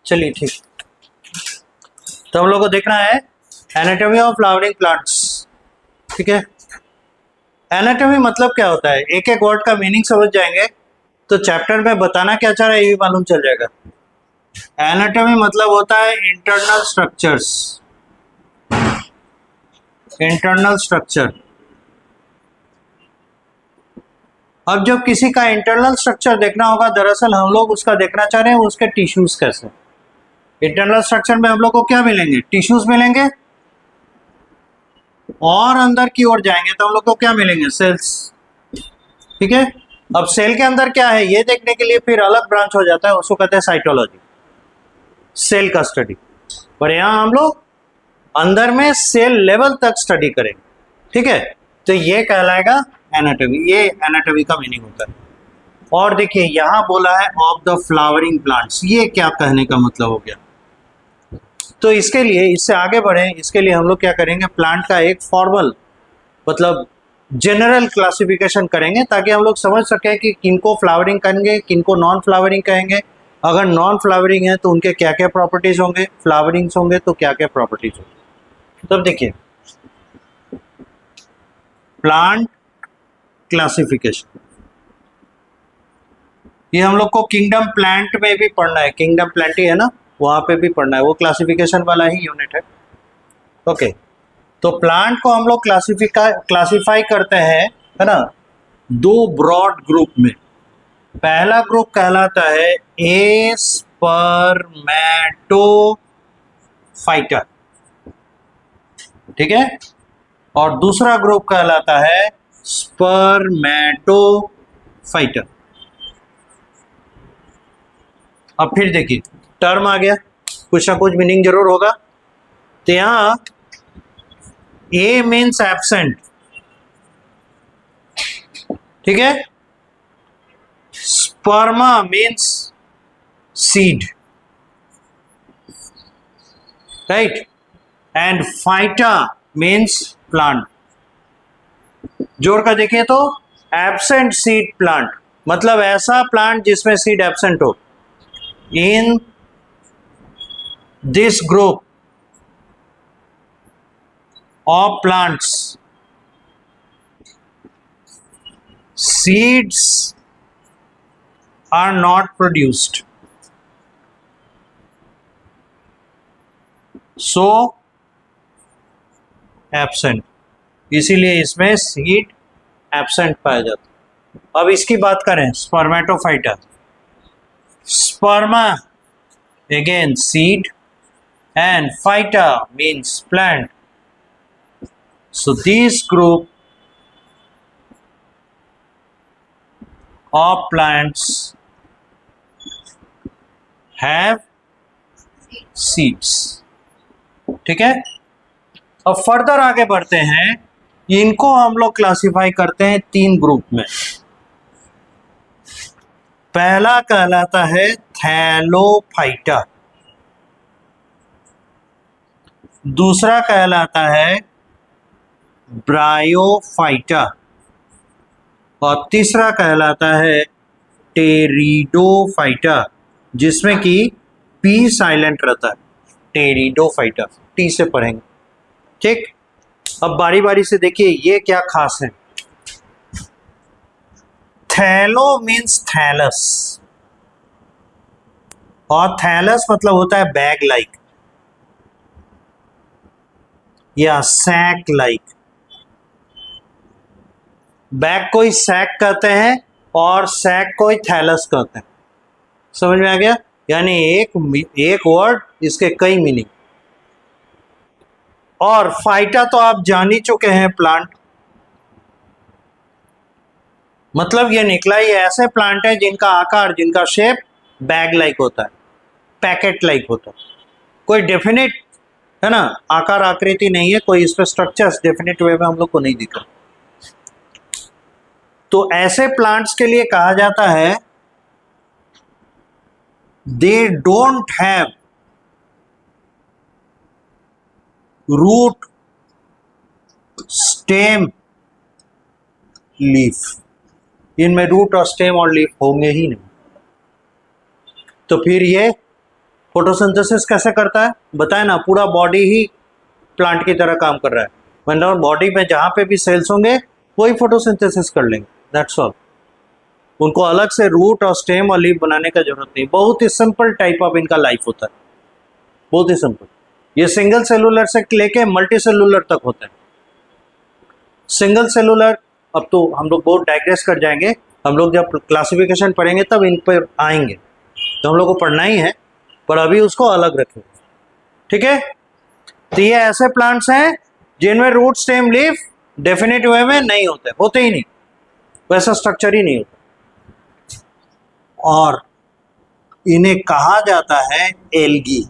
चलिए ठीक, तो हम लोग को देखना है एनाटॉमी ऑफ फ्लावरिंग प्लांट्स। ठीक है, एनाटॉमी मतलब क्या होता है, एक एक वर्ड का मीनिंग समझ जाएंगे तो चैप्टर में बताना क्या चाह रहा है ये भी मालूम चल जाएगा। एनाटॉमी मतलब होता है इंटरनल स्ट्रक्चर्स, इंटरनल स्ट्रक्चर। अब जब किसी का इंटरनल स्ट्रक्चर देखना होगा, दरअसल हम लोग उसका देखना चाह रहे हैं उसके टिश्यूज कैसे। इंटरनल स्ट्रक्चर में हम लोग को क्या मिलेंगे, टिश्यूज मिलेंगे, और अंदर की ओर जाएंगे तो हम लोग को क्या मिलेंगे, सेल्स। ठीक है, अब सेल के अंदर क्या है ये देखने के लिए फिर अलग ब्रांच हो जाता है, उसको कहते हैं साइटोलॉजी, सेल का स्टडी। पर यहाँ हम लोग अंदर में सेल लेवल तक स्टडी करेंगे। ठीक है, तो ये कहलाएगा एनाटॉमी, ये एनाटॉमी का मीनिंग होता है। और देखिए यहाँ बोला है ऑफ द फ्लावरिंग प्लांट्स, ये क्या कहने का मतलब हो गया। तो इसके लिए, इससे आगे बढ़े, इसके लिए हम लोग क्या करेंगे, प्लांट का एक फॉर्मल मतलब जनरल क्लासिफिकेशन करेंगे ताकि हम लोग समझ सकें कि किनको फ्लावरिंग कहेंगे, किनको नॉन फ्लावरिंग कहेंगे। अगर नॉन फ्लावरिंग है तो उनके क्या क्या प्रॉपर्टीज होंगे, फ्लावरिंग्स होंगे तो क्या क्या प्रॉपर्टीज होंगे। तब देखिए प्लांट क्लासिफिकेशन, ये हम लोग को किंगडम प्लांट में भी पढ़ना है, किंगडम प्लांट ही है ना, वहां पे भी पढ़ना है, वो क्लासिफिकेशन वाला ही यूनिट है। ओके, तो प्लांट को हम लोग क्लासिफाई करते हैं, है ना, दो ब्रॉड ग्रुप में। पहला ग्रुप कहलाता है एस्पर्मेटोफाइटा, ठीक है, और दूसरा ग्रुप कहलाता है स्पर्मेटोफाइटा। अब फिर देखिए टर्म आ गया, कुछ ना कुछ मीनिंग जरूर होगा। तो यहां ए मीन्स एब्सेंट, ठीक है, स्पर्मा means seed, right, and phyta means plant. जोड़ कर देखिए तो एब्सेंट सीड प्लांट मतलब ऐसा प्लांट जिसमें सीड एब्सेंट हो। In this group of plants, seeds are not produced, so absent, इसीलिए इसमें सीड एब्सेंट पाया जाता है। अब इसकी बात करें Spermatophyta, स्पर्मा again seed and phyta means plant. So this group of plants have seeds, ठीक है। अब फर्दर आगे बढ़ते हैं, इनको हम लोग क्लासिफाई करते हैं तीन ग्रुप में। पहला कहलाता है थैलोफाइटा, दूसरा कहलाता है ब्रायोफाइटा, और तीसरा कहलाता है टेरिडोफाइटा, जिसमें कि पी साइलेंट रहता है, टेरिडोफाइटा, टी से पढ़ेंगे। ठीक, अब बारी बारी से देखिए ये क्या खास है। थैलो मीन्स थैलस, और थैलस मतलब होता है बैग लाइक या सैक लाइक। बैग को ही सैक कहते हैं और सैक को ही थैलस कहते हैं। समझ में आ गया, यानी एक वर्ड इसके कई मीनिंग। और फाइटा तो आप जान ही चुके हैं, प्लांट मतलब ये निकला ही ऐसे प्लांट है जिनका आकार, जिनका शेप बैग लाइक होता है, पैकेट लाइक होता है, कोई डेफिनेट, है ना, आकार आकृति नहीं है, कोई इस पर स्ट्रक्चर्स डेफिनेट वे में हम लोग को नहीं दिखा। तो ऐसे प्लांट्स के लिए कहा जाता है they don't have root, stem, leaf. इनमें रूट और स्टेम और लीफ होंगे ही नहीं। तो फिर ये फोटोसिंथेसिस कैसे करता है बताए ना, पूरा बॉडी ही प्लांट की तरह काम कर रहा है, मतलब बॉडी में जहाँ पे भी सेल्स होंगे वही फोटोसिंथेसिस कर लेंगे, दैट्स ऑल। उनको अलग से रूट और स्टेम और लीफ बनाने का जरूरत नहीं, बहुत ही सिंपल टाइप ऑफ इनका लाइफ होता है, बहुत ही सिंपल। ये सिंगल सेलुलर से लेके मल्टी सेलुलर तक होता है। सिंगल सेलुलर, अब तो हम लोग बहुत डाइग्रेस कर जाएंगे, हम लोग जब क्लासिफिकेशन पढ़ेंगे तब इन पर आएंगे, तो हम लोग को पढ़ना ही है, पर अभी उसको अलग रखेंगे, ठीक है। तो ये ऐसे प्लांट्स हैं जिनमें रूट स्टेम लीफ डेफिनेट वे में नहीं होते ही नहीं, वैसा स्ट्रक्चर ही नहीं होता, और इन्हें कहा जाता है एल्गी।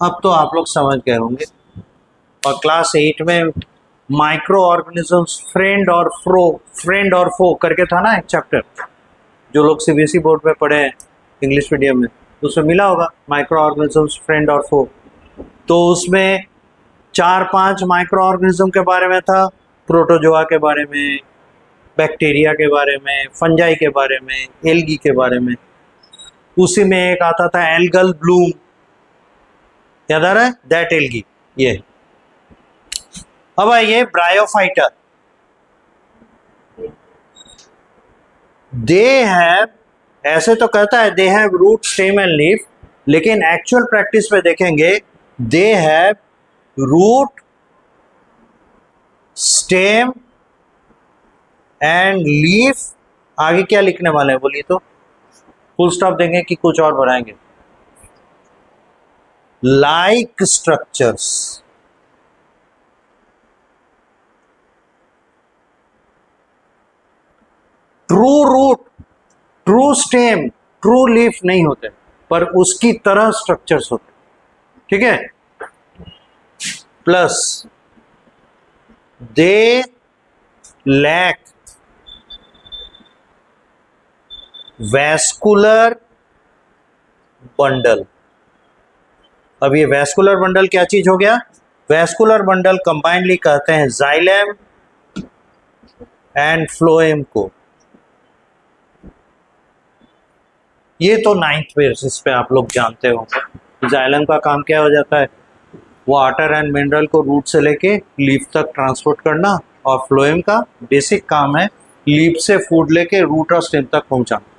अब तो आप लोग समझ गए होंगे, और क्लास 8 में माइक्रो ऑर्गेनिजम्स फ्रेंड और फो करके था ना एक चैप्टर, जो लोग सीबीएसई बोर्ड में पढ़े हैं इंग्लिश मीडियम में, उसमें मिला होगा माइक्रो ऑर्गेनिजम्स फ्रेंड और फो। तो उसमें 4-5 माइक्रो ऑर्गेनिज्म के बारे में था, प्रोटोजोआ के बारे में, बैक्टीरिया के बारे में, फंजाई के बारे में, एल्गी के बारे में। उसी में एक आता था एल्गल ब्लूम, याद आ रहा है, दैट एल्गी। ये अब आइए ब्रायोफाइटा, दे हैव, ऐसे तो कहता है they have root stem and leaf, लेकिन एक्चुअल प्रैक्टिस में देखेंगे they have root stem and leaf. आगे क्या लिखने वाले हैं बोलिए तो, फुल स्टॉप देंगे कि कुछ और बढ़ाएंगे, like structures. True root, true stem, true leaf नहीं होते, पर उसकी तरह स्ट्रक्चर्स होते, ठीक है। Plus they lack vascular bundle. अब ये वैस्कुलर बंडल क्या चीज हो गया, वैस्कुलर बंडल कंबाइंडली कहते हैं जाइलम एंड फ्लोएम को। ये तो 9th बेसिस पे आप लोग जानते हो। जाइलम का काम क्या हो जाता है, वाटर एंड मिनरल को रूट से लेके लीफ तक ट्रांसपोर्ट करना, और फ्लोएम का बेसिक काम है लीफ से फूड लेके रूट और स्टेम तक पहुंचाना।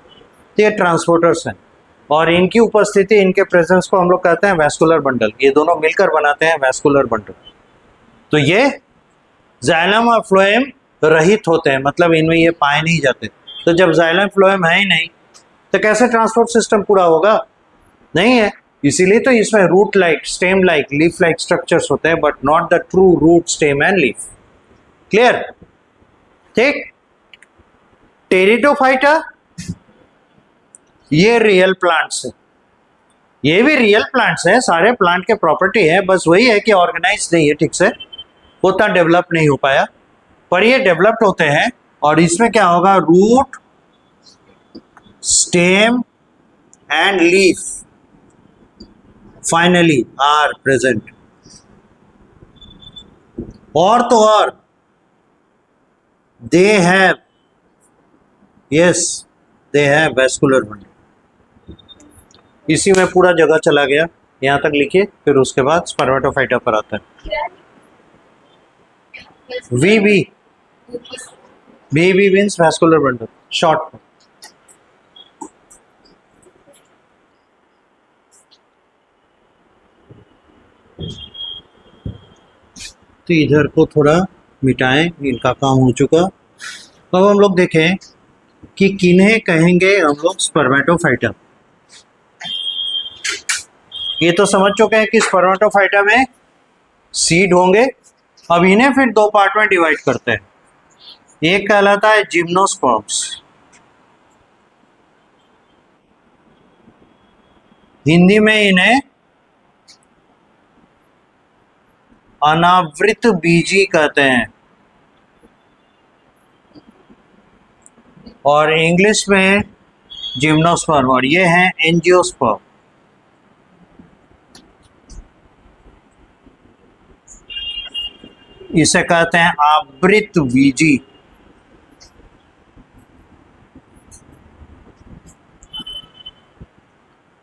तो ये ट्रांसपोर्टर्स हैं, और इनकी उपस्थिति, इनके प्रेजेंस को हम लोग कहते हैं वैस्कुलर बंडल। ये दोनों मिलकर बनाते हैं वैस्कुलर बंडल। तो ये जाइलम और फ्लोएम रहित होते हैं, मतलब इनमें ये पाए नहीं जाते। तो जब जाइलम फ्लोएम है ही नहीं तो कैसे ट्रांसपोर्ट सिस्टम पूरा होगा, नहीं है। इसीलिए तो इसमें root like, stem like, leaf like structures होते हैं, but not the true root stem and leaf. Clear, ठीक। टेरिडोफाइटा, ये रियल प्लांट्स है, ये भी रियल प्लांट्स है, सारे प्लांट के प्रॉपर्टी है, बस वही है कि ऑर्गेनाइज नहीं है ठीक से, उतना डेवलप नहीं हो पाया, पर ये डेवलप्ड होते हैं। और इसमें क्या होगा, root stem and leaf finally are present. और तो और they have, yes they have vascular bundle. इसी में पूरा जगह चला गया, यहां तक लिखिए, फिर उसके बाद स्पर्मेटोफाइटा पर आता है। वीबी, वीबी मीन्स वैस्कुलर बंडल, शॉर्ट। तो इधर को थोड़ा मिटाएं, इनका काम हो चुका। अब हम लोग देखें कि किन्हें कहेंगे हम लोग स्पर्मेटोफाइटा। ये तो समझ चुके हैं कि स्पर्मेटोफाइटा में सीड होंगे। अब इन्हें फिर दो पार्ट में डिवाइड करते हैं, एक कहलाता है जिम्नोस्पर्म्स, हिंदी में इन्हें अनावृत बीजी कहते हैं, और इंग्लिश में जिम्नोस्पर्म, और ये हैं एंजियोस्पर्म। इसे कहते हैं आवृत बीजी।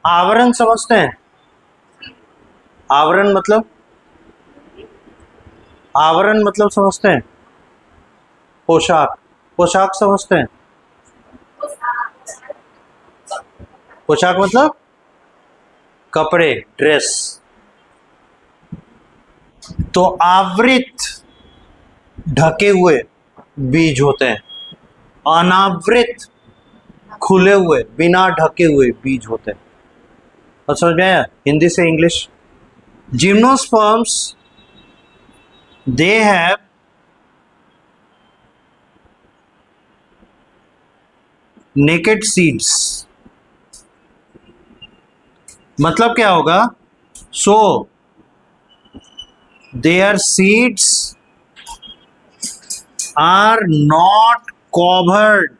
आवरण समझते हैं? आवरण मतलब समझते हैं? पोशाक, पोशाक समझते हैं? पोशाक मतलब कपड़े, ड्रेस। तो आवृत ढके हुए बीज होते हैं, अनावृत खुले हुए बिना ढके हुए बीज होते हैं। और समझ में आया? हिंदी से English. Gymnosperms they have naked seeds. मतलब क्या होगा? So their seeds are not covered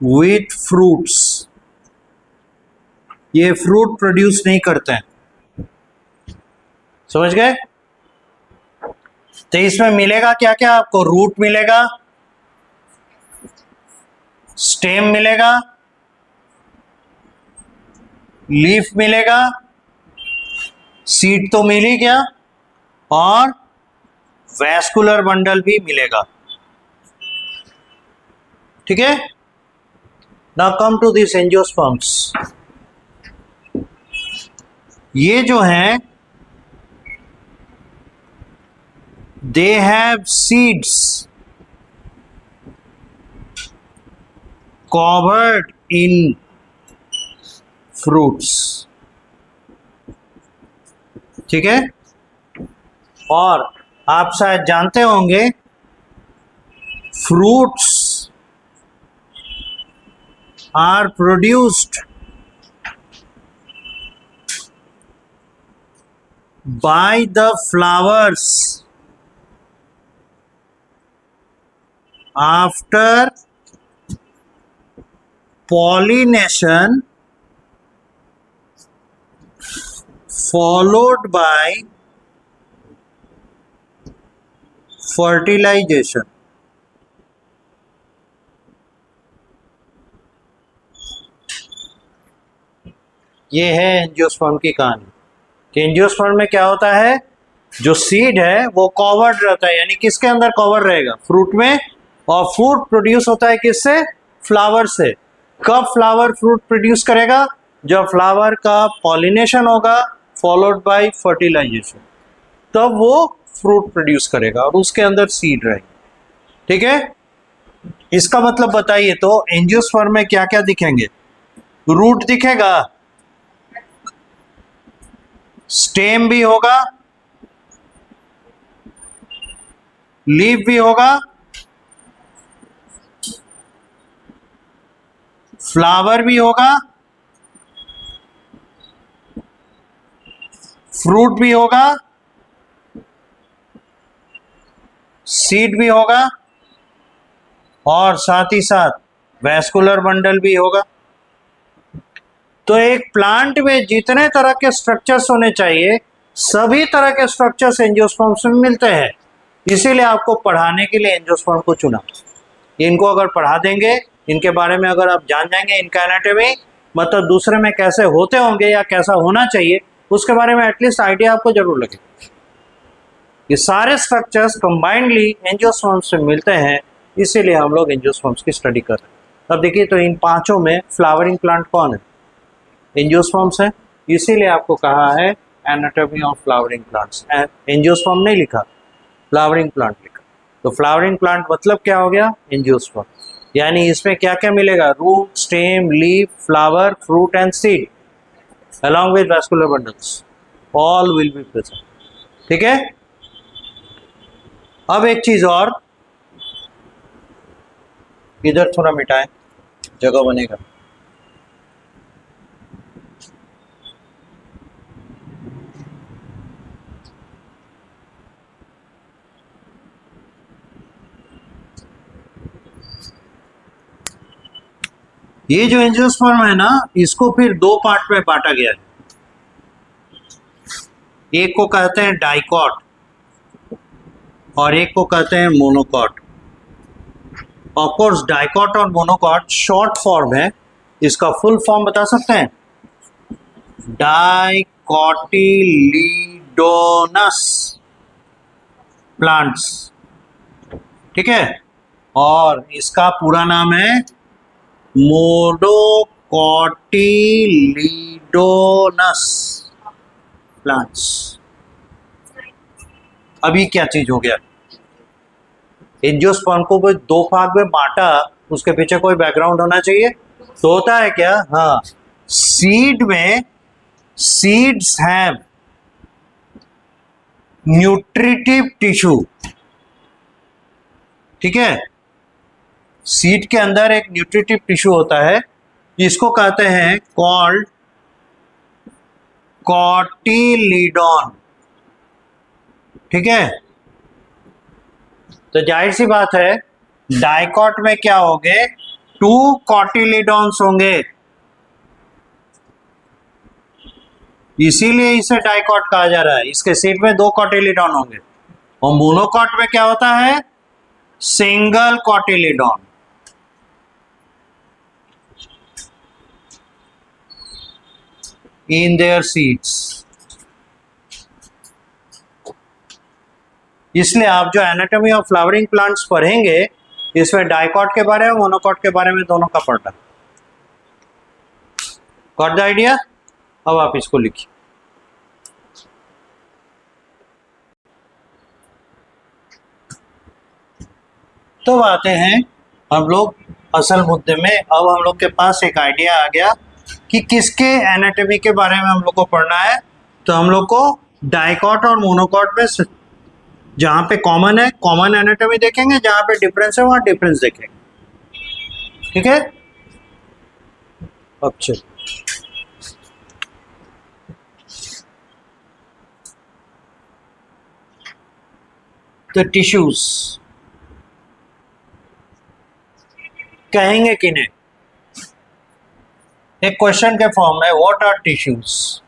with fruits. ये फ्रूट प्रोड्यूस नहीं करते हैं। समझ गए? तो इसमें मिलेगा क्या क्या आपको? रूट मिलेगा, स्टेम मिलेगा, लीफ मिलेगा, सीड तो मिल ही गया, और वैस्कुलर बंडल भी मिलेगा। ठीक है? Now come to this angiosperms. ये जो हैं they have seeds covered in fruits. ठीक है? और आप शायद जानते होंगे fruits are produced by the flowers after pollination followed by fertilization। ये है एंजियोस्पर्म की कहानी। कि एंजियोस्पर्म में क्या होता है? जो सीड है वो कवर्ड रहता है, यानी किसके अंदर कवर रहेगा? फ्रूट में। और फ्रूट प्रोड्यूस होता है किससे? फ्लावर से। कब फ्लावर फ्रूट प्रोड्यूस करेगा? जब फ्लावर का पॉलिनेशन होगा फॉलोड बाय फर्टिलाइजेशन, तब वो फ्रूट प्रोड्यूस करेगा और उसके अंदर सीड रहेगी। ठीक है? इसका मतलब बताइए तो एंजियोस्पर्म में क्या क्या दिखेंगे? रूट दिखेगा, स्टेम भी होगा, लीफ भी होगा, फ्लावर भी होगा, फ्रूट भी होगा, सीड भी होगा, और साथ ही साथ वैस्कुलर बंडल भी होगा। तो एक प्लांट में जितने तरह के स्ट्रक्चर्स होने चाहिए सभी तरह के स्ट्रक्चर्स एंजियोस्पर्म्स में मिलते हैं। इसीलिए आपको पढ़ाने के लिए एंजियोस्पर्म को चुना। इनको अगर पढ़ा देंगे, इनके बारे में अगर आप जान जाएंगे, इनका एनाटॉमी मतलब दूसरे में कैसे होते होंगे या कैसा होना चाहिए, उसके बारे में एटलीस्ट आइडिया आपको जरूर लगेगा। ये सारे स्ट्रक्चर्स कंबाइंडली एंजियोस्पर्म्स से मिलते हैं, इसीलिए हम लोग एंजियोस्पर्म्स की स्टडी कर रहे हैं। अब देखिए, तो इन पांचों में फ्लावरिंग प्लांट कौन है? एंजियोस्पर्म्स है। इसीलिए आपको कहा है anatomy of flowering plants. Angiosperm नहीं लिखा, फ्लावरिंग प्लांट लिखा। तो फ्लावरिंग प्लांट मतलब क्या हो गया? एंजियोस्पर्म। यानी इसमें क्या क्या मिलेगा? Root, stem, leaf, flower, fruit and seed along with vascular bundles, all will be present। ठीक है? अब एक चीज और, इधर थोड़ा मिटाएं, जगह बनेगा। ये जो एंजियोस्पर्म है ना, इसको फिर दो पार्ट में बांटा गया है। एक को कहते हैं डाइकॉट और एक को कहते हैं मोनोकॉट। ऑफ कोर्स डाइकॉट और मोनोकॉट शॉर्ट फॉर्म है, इसका फुल फॉर्म बता सकते हैं? डाइकोटिलीडोनस प्लांट्स, ठीक है। और इसका पूरा नाम है मोनोकोटिलीडोनस प्लांट्स। अभी क्या चीज हो गया? एंजियोस्पर्म को कोई दो भाग में बांटा, उसके पीछे कोई बैकग्राउंड होना चाहिए। तो होता है क्या? हाँ, सीड में सीड्स हैव न्यूट्रिटिव टिश्यू, ठीक है। सीड के अंदर एक न्यूट्रिटिव टिश्यू होता है, इसको कहते हैं कॉल्ड कॉटिलीडॉन, ठीक है। तो जाहिर सी बात है डाइकॉट में क्या होंगे? 2 कॉटिलीडॉन्स होंगे, इसीलिए इसे डाइकॉट कहा जा रहा है। इसके सीड में 2 कॉटिलीडॉन होंगे। और मोनोकॉट में क्या होता है? Single cotyledon. In their seeds. इसलिए आप जो एनाटॉमी ऑफ फ्लावरिंग प्लांट्स पढ़ेंगे, इसमें डाइकॉट के बारे में, मोनोकॉट के बारे में दोनों का पढ़ना। Got the idea? अब आप इसको लिखिए। तो आते हैं हम लोग असल मुद्दे में। अब हम लोग के पास एक आइडिया आ गया कि किसके एनाटॉमी के बारे में हम लोग को पढ़ना है। तो हम लोग को डाइकॉट और मोनोकॉट में जहाँ पे कॉमन है कॉमन एनाटॉमी देखेंगे, जहाँ पे डिफरेंस है वहाँ डिफरेंस देखेंगे, ठीक है। अब चलिए तो टिश्यूज कहेंगे किन्हें? एक क्वेश्चन के फॉर्म में, व्हाट आर टिश्यूज?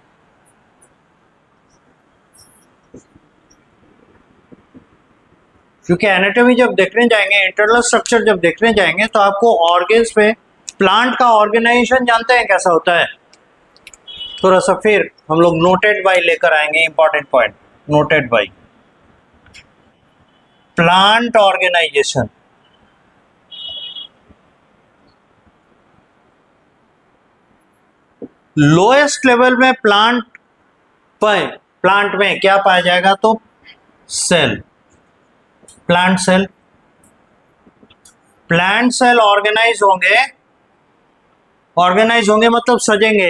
क्योंकि एनाटॉमी जब देखने जाएंगे, इंटरनल स्ट्रक्चर जब देखने जाएंगे, तो आपको ऑर्गन्स में प्लांट का ऑर्गेनाइजेशन जानते हैं कैसा होता है? थोड़ा सा फिर हम लोग नोटेड बाय लेकर आएंगे, important point noted by. Plant organisation, lowest level में प्लांट में क्या पाया जाएगा? तो cell, plant cell. Plant cell organise होंगे मतलब सजेंगे,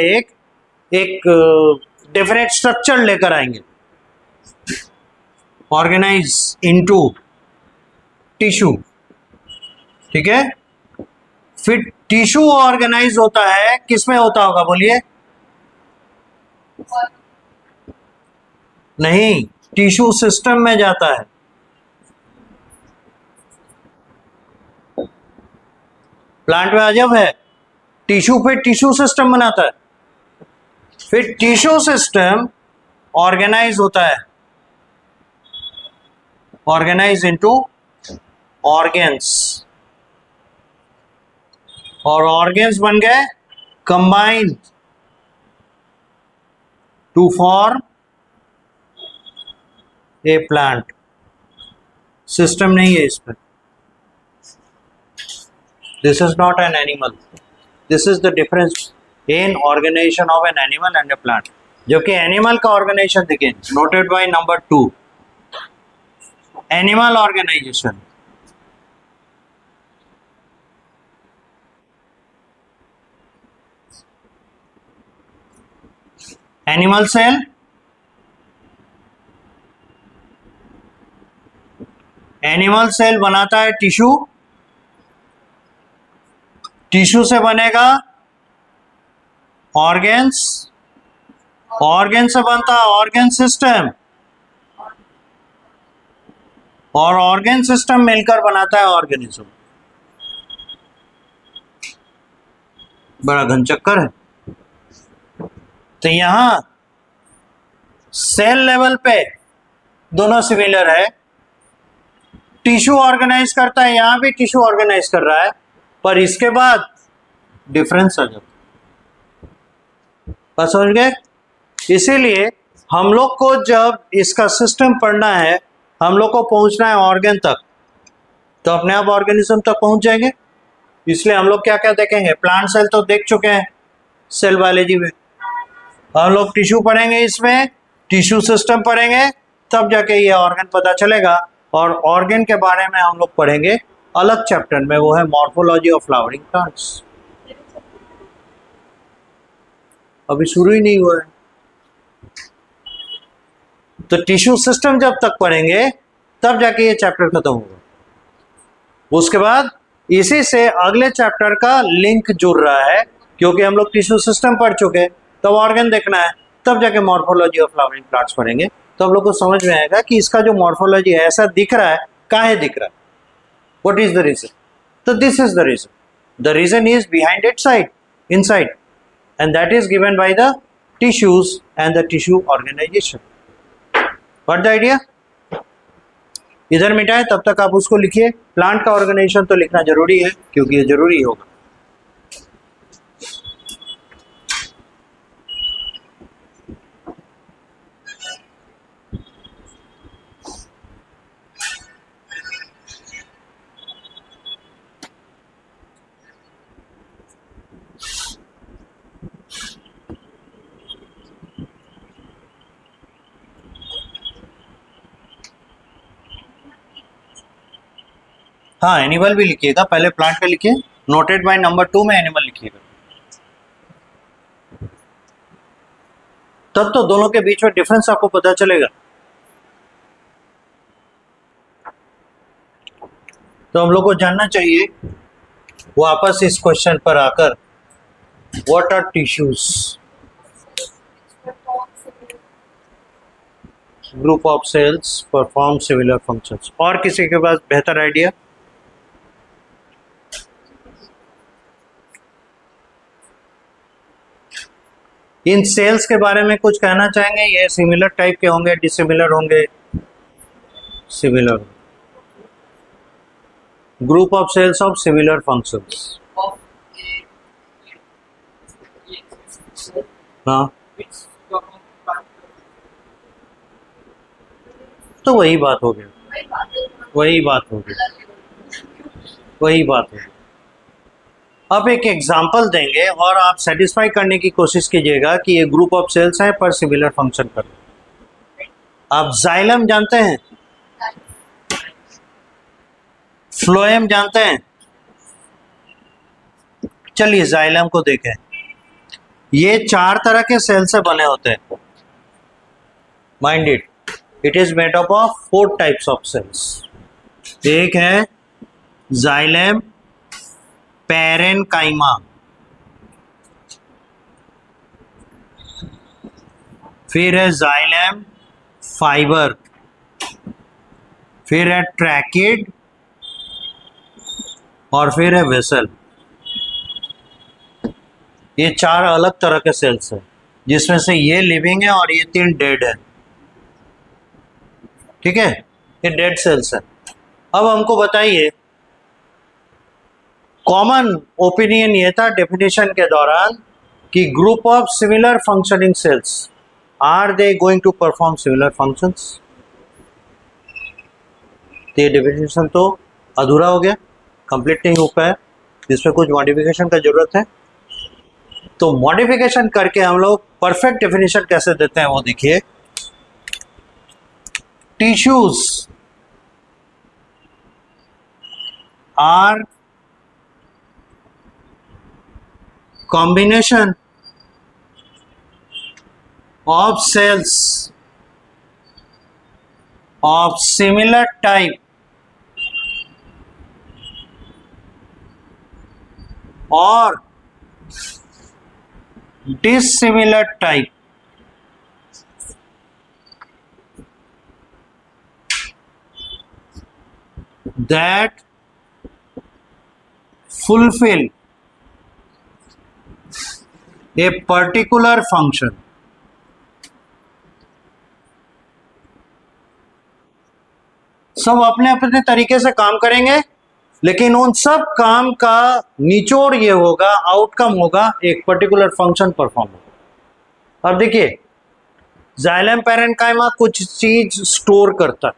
एक डेफिनेट स्ट्रक्चर लेकर आएंगे, ऑर्गेनाइज इनटू टिश्यू, ठीक है। फिर टिश्यू ऑर्गेनाइज होता है, किसमें होता होगा बोलिए? नहीं, टिश्यू सिस्टम में जाता है। प्लांट में अजब है, टिश्यू पे टिश्यू सिस्टम बनाता है, फिर टिश्यू सिस्टम ऑर्गेनाइज होता है, ऑर्गेनाइज इनटू ऑर्गेन्स, और ऑर्गेन्स बन गए combined to form a plant. System नहीं है इसमें। This is not an animal. This is the difference in organization of an animal and a plant. जो कि एनिमल का ऑर्गेनाइजेशन देखें, noted by number 2, animal organisation. Animal cell, animal cell बनाता है tissue, tissue से बनेगा ऑर्गेन्स, ऑर्गेन से बनता है ऑर्गेन सिस्टम, और ऑर्गेन सिस्टम मिलकर बनाता है ऑर्गेनिज्म। बड़ा घन चक्कर है। तो यहां सेल लेवल पे दोनों सिमिलर है, टिश्यू ऑर्गेनाइज करता है, यहां भी टिश्यू ऑर्गेनाइज कर रहा है, पर इसके बाद डिफरेंस आ जाता है। बस समझ गए? इसीलिए हम लोग को जब इसका सिस्टम पढ़ना है, हम लोग को पहुंचना है ऑर्गेन तक, तो अपने आप ऑर्गेनिज्म तक पहुंच जाएंगे। इसलिए हम लोग क्या क्या देखेंगे? प्लांट सेल तो देख चुके हैं सेल बायोलॉजी में, हम लोग टिश्यू पढ़ेंगे, इसमें टिश्यू सिस्टम पढ़ेंगे, तब जाके ये ऑर्गन पता चलेगा। और ऑर्गन के बारे में हम लोग पढ़ेंगे अलग चैप्टर में, वो है मॉर्फोलॉजी ऑफ फ्लावरिंग प्लांट्स। अभी शुरू ही नहीं हुआ है। तो टिश्यू सिस्टम जब तक पढ़ेंगे तब जाके ये चैप्टर खत्म होगा। उसके बाद इसी से अगले चैप्टर का लिंक जुड़ रहा है, क्योंकि हम लोग टिश्यू सिस्टम पढ़ चुके हैं, तब ऑर्गन देखना है, तब जाके मॉर्फोलॉजी ऑफ फ्लावरिंग प्लांट्स पढ़ेंगे। तो हम लोग को समझ में आएगा कि इसका जो मॉर्फोलॉजी है, ऐसा दिख रहा है, काहे दिख रहा है, व्हाट इज द रीजन। तो this is the reason, the reason is behind it side, inside, and that is given by the tissues and the tissue organisation. What the idea? इधर मिटाए, तब तक आप उसको लिखिए। प्लांट का ऑर्गेनाइजेशन तो लिखना जरूरी है, क्योंकि ये जरूरी होगा। हाँ, एनिमल भी लिखिएगा, पहले प्लांट का लिखिए, नोटेड बाय नंबर 2 में एनिमल लिखिएगा, तब तो दोनों के बीच में डिफरेंस आपको पता चलेगा। तो हम लोग को जानना चाहिए वापस इस क्वेश्चन पर आकर, what are tissues? Group of cells perform similar functions. और किसी के पास बेहतर आइडिया? इन सेल्स के बारे में कुछ कहना चाहेंगे? ये सिमिलर टाइप के होंगे, डिसिमिलर होंगे? Similar. Group of cells of similar functions. हाँ, तो वही बात हो गया, वही बात हो गई, वही बात हो गई। अब एक एग्जाम्पल देंगे और आप सेटिस्फाई करने की कोशिश कीजिएगा कि ये ग्रुप ऑफ सेल्स हैं पर सिमिलर फंक्शन कर। आप जाइलम जानते हैं? फ्लोएम जानते हैं? चलिए जाइलम को देखें। ये 4 तरह के सेल से बने होते हैं। Mind it, it is made up of 4 types of cells. एक है जाइलम पैरेनकाइमा, फिर है जाइलम फाइबर, फिर है ट्रैकिड, और फिर है वेसल। ये 4 अलग तरह के सेल्स हैं, जिसमें से ये लिविंग है और ये 3 डेड है। ठीक है, ये डेड सेल्स है। अब हमको बताइए, कॉमन ओपिनियन ये था डेफिनेशन के दौरान कि group of similar functioning cells, are they going to perform similar functions? तो ये डेफिनेशन तो अधूरा हो गया, कंप्लीट नहीं हो पाया, जिसमें कुछ मॉडिफिकेशन का जरूरत है। तो मॉडिफिकेशन करके हम लोग परफेक्ट डेफिनेशन कैसे देते हैं वो देखिए। Tissues are combination of cells of similar type or dissimilar type that fulfill a particular function. सब अपने अपने तरीके से काम करेंगे, लेकिन उन सब काम का निचोड़ ये होगा, आउटकम होगा, एक पर्टिकुलर फंक्शन परफॉर्म होगा। अब देखिए, जाइलम पैरेन्काइमा कुछ चीज स्टोर करता है,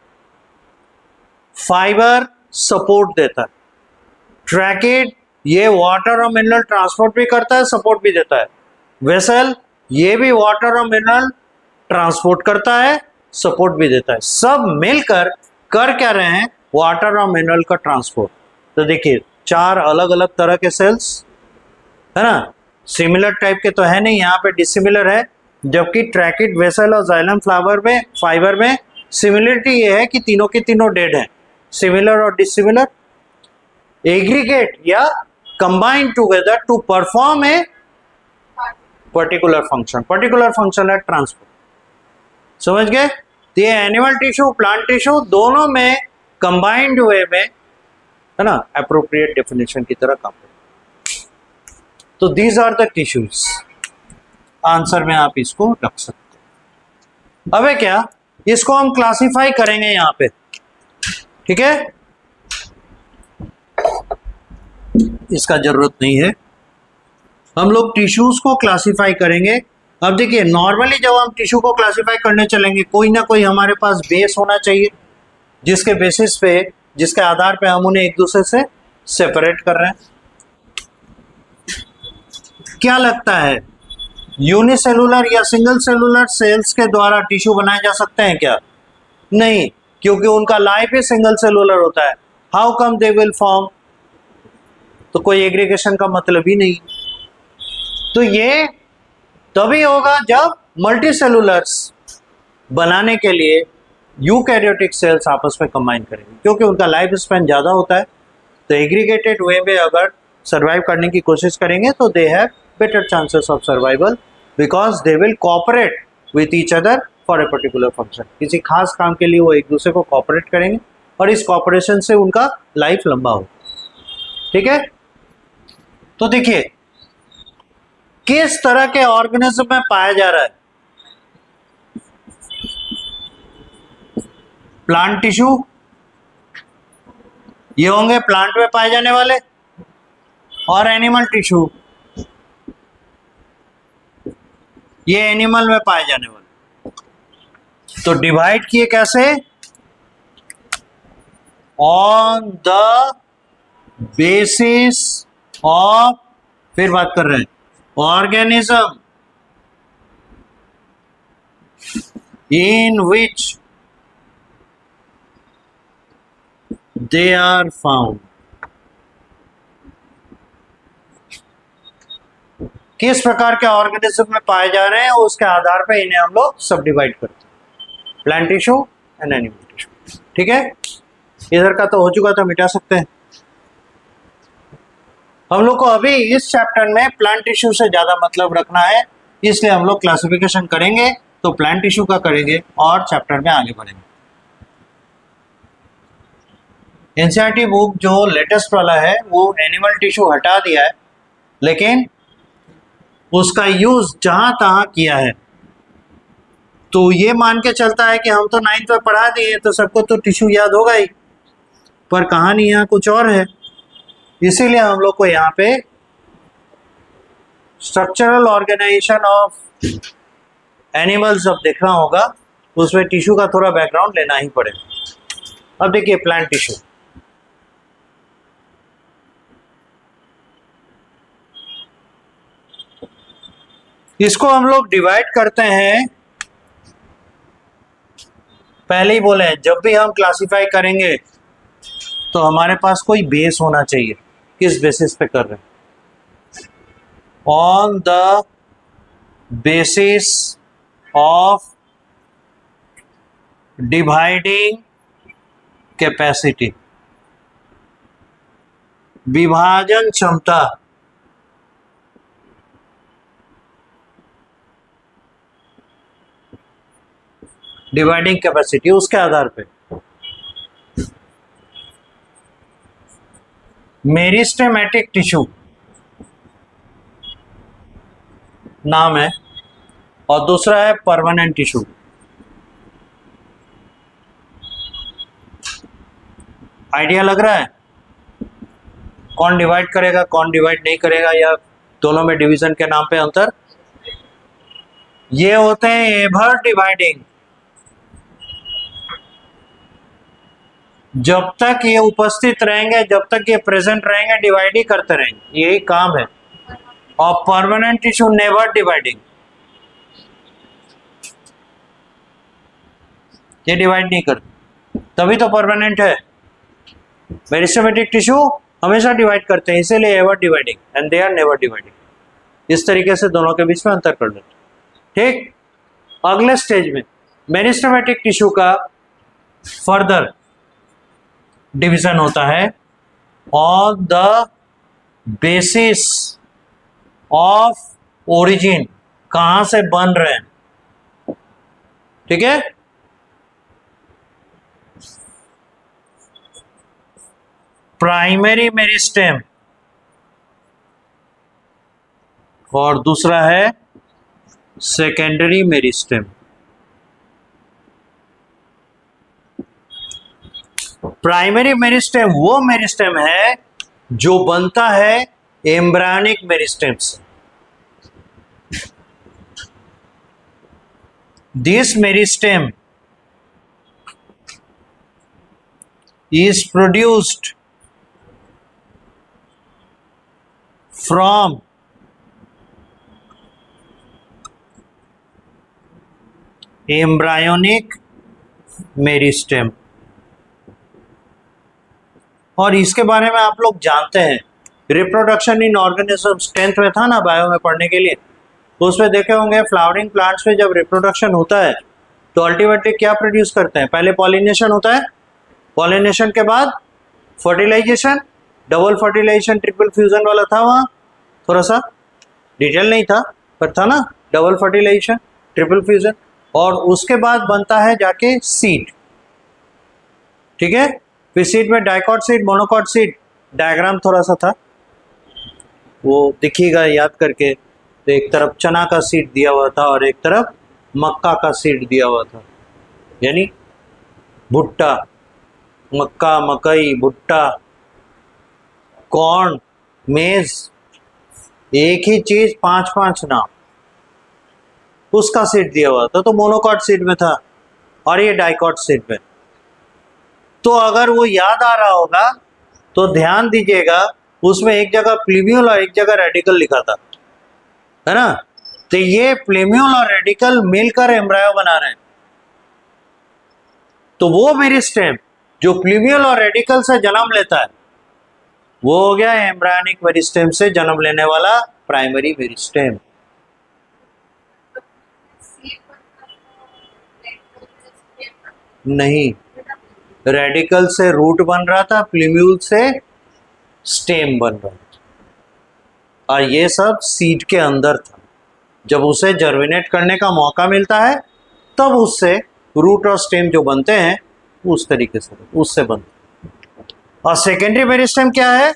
फाइबर सपोर्ट देता है, ट्रैकिड ये वाटर और मिनरल ट्रांसपोर्ट भी करता है, सपोर्ट भी देता है, वेसल ये भी वाटर और मिनरल ट्रांसपोर्ट करता है, सपोर्ट भी देता है। सब मिलकर कर क्या रहे हैं, वाटर और मिनरल का ट्रांसपोर्ट। तो देखिए 4 अलग अलग तरह के सेल्स है ना, सिमिलर टाइप के तो है नहीं, यहाँ पे डिसिमिलर है, जबकि ट्रैकिड, वेसल और जाइलम फाइबर में सिमिलरिटी ये है कि तीनों के तीनों डेड हैं। सिमिलर और डिसिमिलर एग्रीगेट या combine together to perform a particular function है ट्रांसपोर्ट। समझ गए? तो ये एनिमल टिश्यू, प्लांट टिश्यू दोनों में कंबाइंड वे में है ना एप्रोप्रिएट डेफिनेशन की तरह काम करते। तो these are the tissues, answer में आप इसको रख सकते हैं। अब है क्या, इसको हम क्लासिफाई करेंगे यहां पे, ठीक है, इसका जरूरत नहीं है, हम लोग टिश्यूज को क्लासिफाई करेंगे। अब देखिए, नॉर्मली जब हम टिश्यू को क्लासिफाई करने चलेंगे, कोई ना कोई हमारे पास बेस होना चाहिए, जिसके बेसिस पे, जिसके आधार पे हम उन्हें एक दूसरे से सेपरेट कर रहे हैं। क्या लगता है, यूनिसेलुलर या सिंगल सेलुलर सेल्स के द्वारा टिश्यू बनाए जा सकते हैं क्या? नहीं, क्योंकि उनका लाइफ ही सिंगल सेलुलर होता है। How come they will form? तो कोई एग्रीगेशन का मतलब ही नहीं। तो ये तभी होगा जब मल्टी सेलुलर्स बनाने के लिए यूकैरियोटिक सेल्स आपस में कंबाइन करेंगे, क्योंकि उनका लाइफ स्पैन ज़्यादा होता है। तो एग्रीगेटेड वे में अगर सर्वाइव करने की कोशिश करेंगे तो they have better chances of survival, because they will cooperate with each other for a particular function. किसी खास काम के लिए वो एक दूसरे को कोऑपरेट करेंगे और इस कोऑपरेशन से उनका लाइफ लंबा होगा। ठीक है, तो देखिए किस तरह के ऑर्गेनिज्म में पाया जा रहा है प्लांट टिश्यू, ये होंगे प्लांट में पाए जाने वाले, और एनिमल टिश्यू ये एनिमल में पाए जाने वाले। तो डिवाइड किए कैसे? ऑन द बेसिस ऑफ, फिर बात कर रहे हैं, organism in which they are found। किस प्रकार के ऑर्गेनिज्म में पाए जा रहे हैं उसके आधार पर इन्हें हम लोग सब डिवाइड करते हैं, plant tissue and animal tissue. ठीक है, इधर का तो हो चुका था, मिटा सकते हैं। हम लोग को अभी इस चैप्टर में प्लांट टिश्यू से ज्यादा मतलब रखना है, इसलिए हम लोग क्लासिफिकेशन करेंगे तो प्लांट टिश्यू का करेंगे और चैप्टर में आगे बढ़ेंगे। एनसीईआरटी बुक जो लेटेस्ट वाला है वो एनिमल टिश्यू हटा दिया है, लेकिन उसका यूज जहां तहां किया है। तो ये मान के चलता है कि हम तो 9th में पढ़ा दिए तो सबको तो टिश्यू याद होगा ही, पर कहानी यहाँ कुछ और है। इसीलिए हम लोग को यहाँ पे स्ट्रक्चरल ऑर्गेनाइजेशन ऑफ एनिमल्स जब देखना होगा उसमें टिश्यू का थोड़ा बैकग्राउंड लेना ही पड़ेगा। अब देखिए प्लांट टिश्यू, इसको हम लोग डिवाइड करते हैं, पहले ही बोले हैं जब भी हम क्लासिफाई करेंगे तो हमारे पास कोई बेस होना चाहिए। किस बेसिस पे कर रहे हैं? On the basis of dividing capacity, विभाजन क्षमता। डिवाइडिंग कैपेसिटी, उसके आधार पे मेरिस्टेमेटिक टिश्यू नाम है और दूसरा है परमानेंट टिश्यू। आइडिया लग रहा है? कौन डिवाइड करेगा, कौन डिवाइड नहीं करेगा, या दोनों में डिवीजन के नाम पे अंतर? ये होते हैं एवर डिवाइडिंग। जब तक ये उपस्थित रहेंगे, जब तक ये प्रेजेंट रहेंगे, डिवाइड ही करते रहेंगे, यही काम है। और परमानेंट टिश्यू नेवर डिवाइडिंग, ये डिवाइड नहीं करते, तभी तो परमानेंट है। मेरिस्टेमेटिक टिश्यू हमेशा डिवाइड करते हैं, इसीलिए ever dividing and they are never dividing. इस तरीके से दोनों के बीच में अंतर कर लेते। ठीक, अगले स्टेज में मेरिस्टेमेटिक टिश्यू का फर्दर डिवीजन होता है on the basis of origin, कहां से बन रहे हैं। ठीक है, प्राइमरी मेरिस्टेम और दूसरा है सेकेंडरी मेरिस्टेम। प्राइमरी मेरिस्टेम वो मेरिस्टेम है जो बनता है एम्ब्रायनिक मेरिस्टेम से। This meristem is produced from embryonic meristem. और इसके बारे में आप लोग जानते हैं, रिप्रोडक्शन इन ऑर्गेनिज्म 10th में था ना बायो में पढ़ने के लिए, तो उसमें देखे होंगे फ्लावरिंग प्लांट्स में जब रिप्रोडक्शन होता है तो अल्टीमेटली क्या प्रोड्यूस करते हैं? पहले पॉलिनेशन होता है, पॉलिनेशन के बाद fertilisation, double fertilisation triple fusion वाला था, वहाँ थोड़ा सा डिटेल नहीं था पर था ना, डबल फर्टिलाइजेशन ट्रिपल फ्यूजन, और उसके बाद बनता है जाके सीड। ठीक है, फिर सीड में dicot seed, monocot seed, diagram थोड़ा सा था वो दिखिएगा याद करके। तो एक तरफ चना का सीड दिया हुआ था और एक तरफ मक्का का सीड दिया हुआ था, यानी भुट्टा, मक्का, मकई, भुट्टा, कॉर्न, मेज, एक ही चीज 5-5 नाम, उसका सीड दिया हुआ था। तो मोनोकॉट सीड में था और ये डाइकॉट सीड में। तो अगर वो याद आ रहा होगा तो ध्यान दीजिएगा, उसमें एक जगह प्लीम्यूल और एक जगह रेडिकल लिखा था, है ना। तो ये प्लीम्यूल और रेडिकल मिलकर एम्ब्रायो बना रहे हैं। तो वो मेरिस्टेम जो प्लीम्यूल और रेडिकल से जन्म लेता है वो हो गया एम्ब्रायनिक मेरिस्टेम से जन्म लेने वाला प्राइमरी मेरिस्टेम। नहीं, रेडिकल से रूट बन रहा था, प्लीम्यूल से स्टेम बन रहा था, और ये सब सीड के अंदर था। जब उसे जर्मिनेट करने का मौका मिलता है तब उससे रूट और स्टेम जो बनते हैं उस तरीके से उससे बनते। और सेकेंडरी मेरिस्टेम क्या है?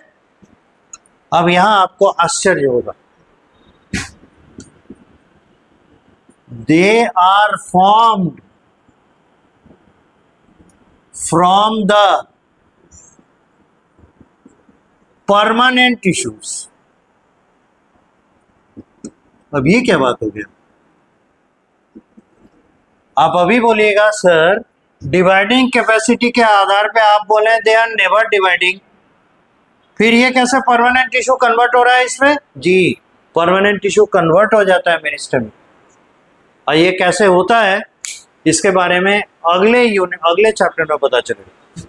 अब यहां आपको आश्चर्य होगा, they are formed from the permanent tissues. अब ये क्या बात हो गया? आप अभी बोलिएगा सर डिवाइडिंग कैपेसिटी के आधार पे आप बोले दे आर नेवर डिवाइडिंग, फिर ये कैसे परमानेंट टिश्यू कन्वर्ट हो रहा है इसमें? जी, परमानेंट टिश्यू कन्वर्ट हो जाता है मेरिस्टेम में। और ये कैसे होता है इसके बारे में अगले चैप्टर में पता चलेगा।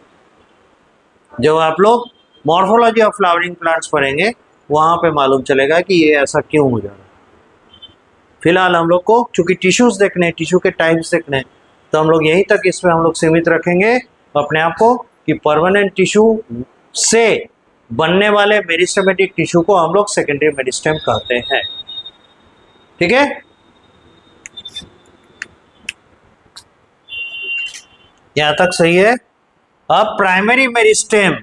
जब आप लोग मॉर्फोलॉजी ऑफ फ्लावरिंग प्लांट्स पढ़ेंगे वहां पे मालूम चलेगा कि ये ऐसा क्यों हो जा रहा है। फिलहाल हम लोग को चूंकि टिश्यूज देखने, टिश्यू के टाइप्स देखने, तो हम लोग यहीं तक इसमें हम लोग सीमित रखेंगे अपने आप को कि परमानेंट टिश्यू से बनने वाले मेरिस्टेमेटिक टिश्यू को हम लोग सेकेंडरी मेरिस्टेम कहते हैं। ठीक है, यहां तक सही है। अब प्राइमरी मेरिस्टेम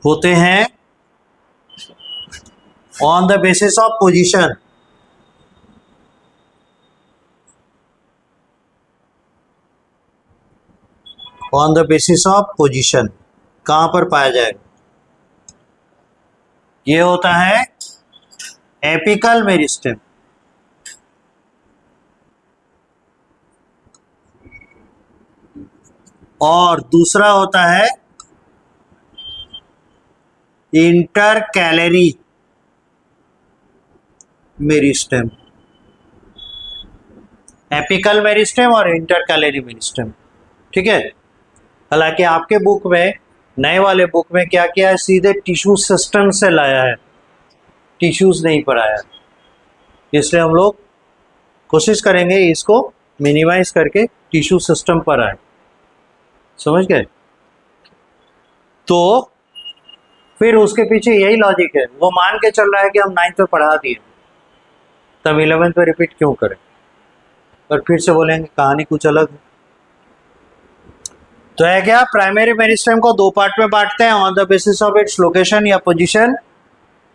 होते हैं on the basis of position. On the basis of position, कहाँ पर पाया जाएगा? ये होता है एपिकल मेरिस्टेम। और दूसरा होता है इंटरकैलरी मेरिस्टेम। एपिकल मेरिस्टेम और इंटरकैलरी मेरिस्टेम, ठीक है। हालांकि आपके बुक में, नए वाले बुक में क्या किया है, सीधे टिश्यू सिस्टम से लाया है, टिश्यूज नहीं पढ़ाया है। इसलिए हम लोग कोशिश करेंगे इसको मिनिमाइज करके टिश्यू सिस्टम पर आए, समझ गए? तो फिर उसके पीछे यही लॉजिक है, वो मान के चल रहा है कि हम 9th में पढ़ा दिए, तब 11th में रिपीट क्यों करें? और फिर से बोलेंगे कहानी कुछ अलग है। तो है क्या, प्राइमरी मेरिस्टेम को दो पार्ट में बांटते हैं on the basis of its location या पोजीशन।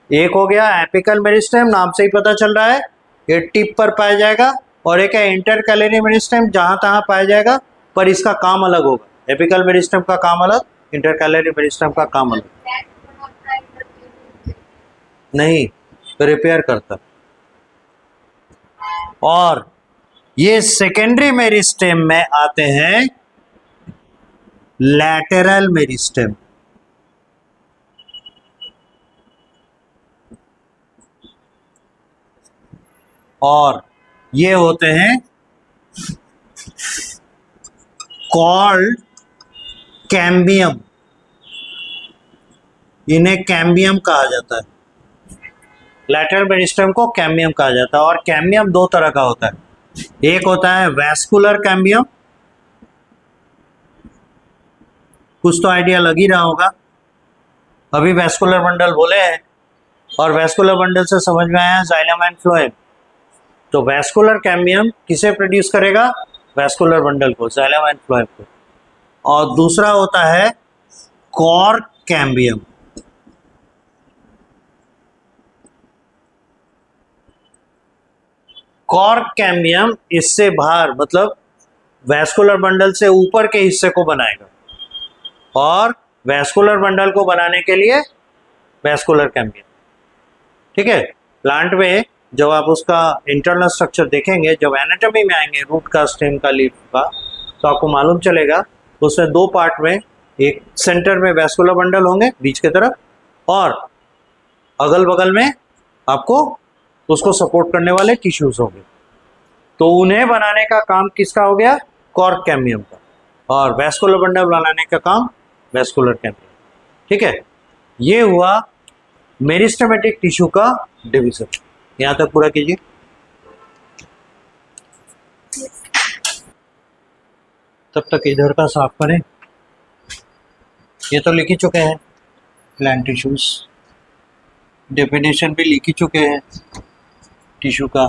एक हो गया एपिकल मेरिस्टेम, नाम से ही पता चल रहा है ये टिप पर पाया जाएगा, और एक है इंटरकैलरी मेरिस्टेम, जहां तहां पाया जाएगा पर इसका काम अलग होगा। एपिकल मेरिस्टेम का काम अलग, इंटरकैलरी मेरिस्टेम का काम अलग। नहीं, रिपेयर करता। और ये सेकेंडरी मेरिस्टेम में आते हैं लैटेरल मेरिस्टेम। और ये होते हैं कॉल्ड कैम्बियम, इन्हें कैम्बियम कहा जाता है। लैटेरल मेरिस्टेम को कैम्बियम कहा जाता है। और कैम्बियम दो तरह का होता है, एक होता है वैस्कुलर कैम्बियम, कुछ तो आइडिया लग ही रहा होगा, अभी वैस्कुलर बंडल बोले हैं, और वैस्कुलर बंडल से समझ में आया जाइलम एंड फ्लोएम। तो वैस्कुलर कैम्बियम किसे प्रोड्यूस करेगा? वैस्कुलर बंडल को, जाइलम एंड फ्लोएम को। और दूसरा होता है कॉर्क कैम्बियम। कॉर्क कैम्बियम इससे बाहर, मतलब वैस्कुलर बंडल से ऊपर के हिस्से को बनाएगा, और वैस्कुलर बंडल को बनाने के लिए वैस्कुलर कैम्बियम, ठीक है। प्लांट में जब आप उसका इंटरनल स्ट्रक्चर देखेंगे, जब एनाटॉमी में आएंगे रूट का, स्टेम का, लीफ का, तो आपको मालूम चलेगा उसमें दो पार्ट में, एक सेंटर में वैस्कुलर बंडल होंगे बीच की तरफ, और अगल बगल में आपको उसको सपोर्ट करने वाले टिश्यूज होंगे। तो उन्हें बनाने का काम किसका हो गया? कॉर्क कैम्बियम का। और वैस्कुलर बंडल बनाने का काम वैस्कुलर कैम्बियम, ठीक है। ये हुआ मेरिस्टेमेटिक टिश्यू का डिवीजन। यहां तक पूरा कीजिए। तब तक इधर का साफ करें। ये तो लिख ही चुके हैं, प्लांट टिश्यूज डेफिनेशन भी लिख ही चुके हैं टिश्यू का।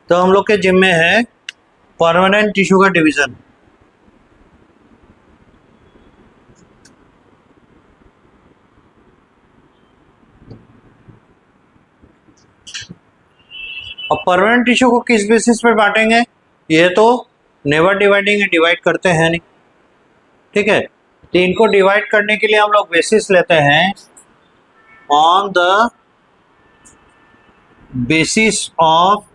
तो हम लोग के जिम में है परमानेंट टिश्यू का डिवीजन। अब परमानेंट टिश्यू को किस बेसिस पे बांटेंगे? ये तो नेवर डिवाइडिंग, डिवाइड करते हैं नहीं, ठीक है। तो इनको डिवाइड करने के लिए हम लोग बेसिस लेते हैं on the basis of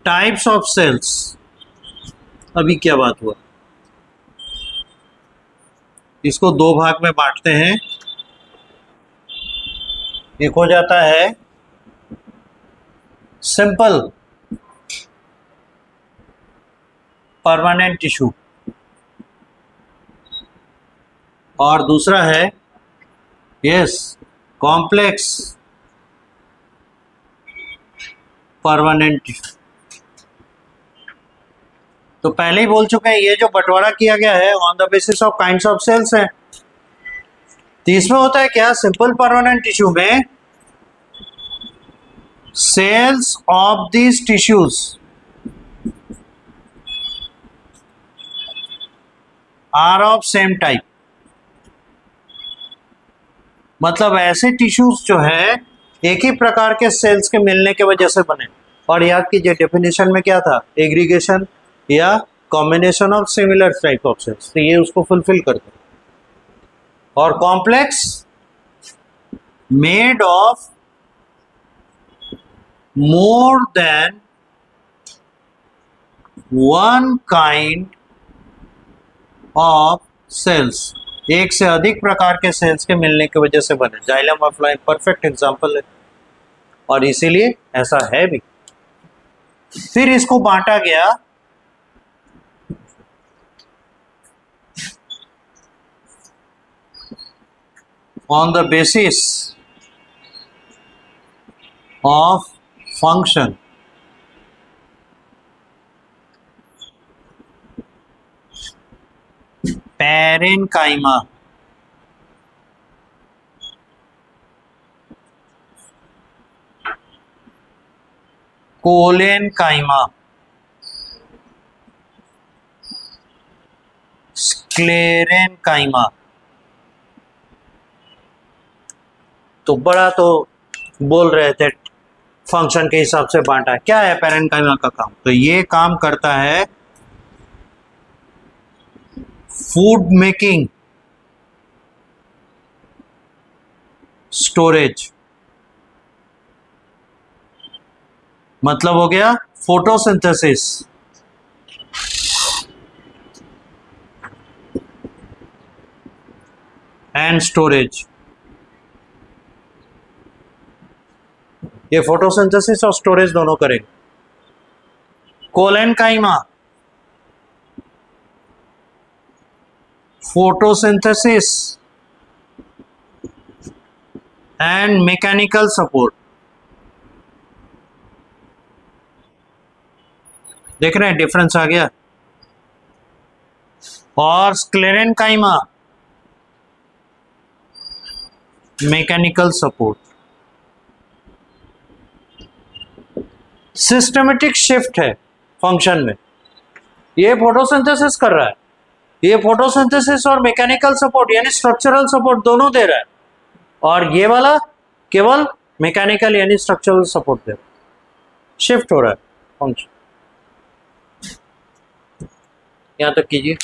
types of cells. अभी क्या बात हुआ, इसको दो भाग में बांटते हैं। एक हो जाता है सिंपल परमानेंट टिश्यू, और दूसरा है यस कॉम्प्लेक्स परमानेंट टिश्यू। तो पहले ही बोल चुके हैं, ये जो बंटवारा किया गया है on the basis of kinds of cells है। तो इसमें होता है क्या, सिंपल परमानेंट टिश्यू में cells of these tissues are of same type, मतलब ऐसे टिश्यूज जो है एक ही प्रकार के सेल्स के मिलने के वजह से बने। और याद कीजिए डेफिनेशन में क्या था, एग्रीगेशन या combination of similar type of cells, तो ये उसको फुलफिल करते हैं। और complex made of more than one kind of cells, एक से अधिक प्रकार के सेल्स के मिलने की वजह से बने। Xylem of life perfect example है और इसीलिए ऐसा है भी। फिर इसको बांटा गया on the basis of function, parenchyma, collenchyma, sclerenchyma. तो बड़ा तो बोल रहे थे फंक्शन के हिसाब से बांटा, क्या है पैरेनकाइमा का काम? तो ये काम करता है फूड मेकिंग, स्टोरेज, मतलब हो गया फोटोसिंथेसिस, एंड स्टोरेज। ये फोटोसिंथेसिस और स्टोरेज दोनों करेंगे। Collenchyma photosynthesis and mechanical support. देख रहे हैं डिफरेंस आ गया। और sclerenchyma mechanical support. Systematic shift है फंक्शन में, ये फोटोसिंथेसिस कर रहा है, ये फोटोसिंथेसिस और मैकेनिकल सपोर्ट यानी स्ट्रक्चरल सपोर्ट दोनों दे रहा है, और ये वाला केवल मैकेनिकल यानी स्ट्रक्चरल सपोर्ट दे रहा है। शिफ्ट हो रहा है फंक्शन। यहां तक कीजिए।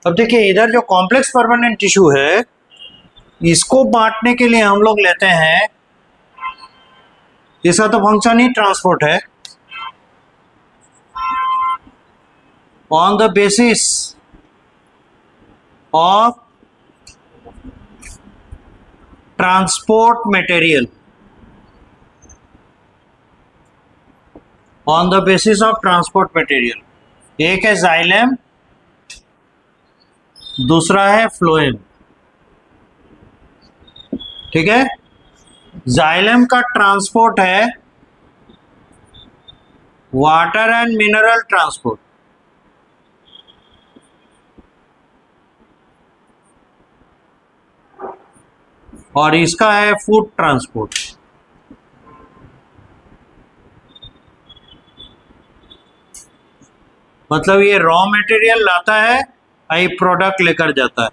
अब देखिए इधर जो कॉम्प्लेक्स परमानेंट टिश्यू है इसको बांटने के लिए हम लोग लेते हैं, इसका तो फंक्शन ही ट्रांसपोर्ट है, on the basis of transport material, on the basis of transport material. एक है जाइलम, दूसरा है फ्लोएम। ठीक है, जाइलम का ट्रांसपोर्ट है वाटर एंड मिनरल ट्रांसपोर्ट, और इसका है फूड ट्रांसपोर्ट। मतलब ये रॉ मटेरियल लाता है, आई प्रोडक्ट लेकर जाता है।